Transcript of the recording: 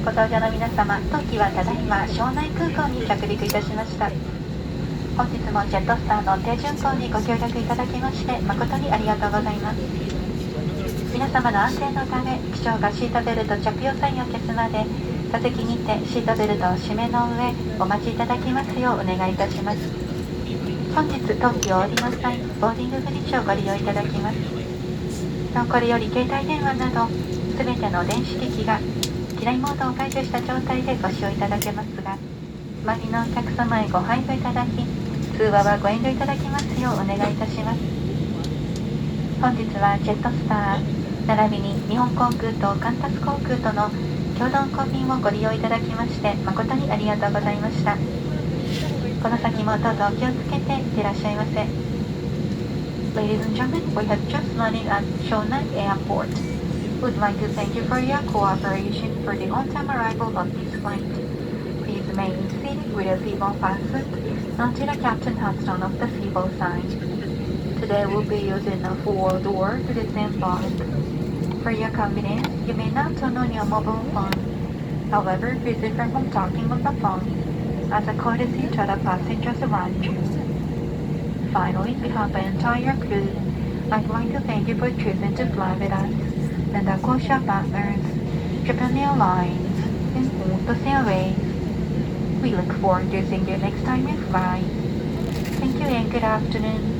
ご搭乗の皆様、当機はただいま庄内空港に着陸いたしました。本日もジェットスターの低巡航にご協力いただきまして誠にありがとうございます。皆様の安全のため、機長がシートベルト着用サインを消すまで座席にてシートベルトを締めの上お待ちいただきますようお願いいたします。本日当機をお降りの際、ボーディングブリッジをご利用いただきます。これより携帯電話などすべての電子機器が機内モードを解除した状態でご使用いただけますが、周りのお客様へご配慮いただき、通話はご遠慮いただきますようお願いいたします。本日はジェットスター並びに日本航空とカンタス航空との共同航便をご利用いただきまして誠にありがとうございました。この先もどうぞお気をつけていってらっしゃいませ。Ladies and gentlemen, we have just landed at Shonai Airport. We'd like to thank you for your cooperation for the on-time arrival of this flight. Please remain seated with your seatbelt fastened until the captain has turned off the seatbelt sign. Today we'll be using a four-door to disembark. For your convenience, you may not turn on your mobile phone. However, please refrain from talking on the phone as a courtesy to the passengers around you. Finally, on behalf of the entire crew, I'd like to thank you for choosing to fly with us and our close-shop partners, Japan Airlines and Qantas Airways. We look forward to seeing you next time you fly. Thank you and good afternoon.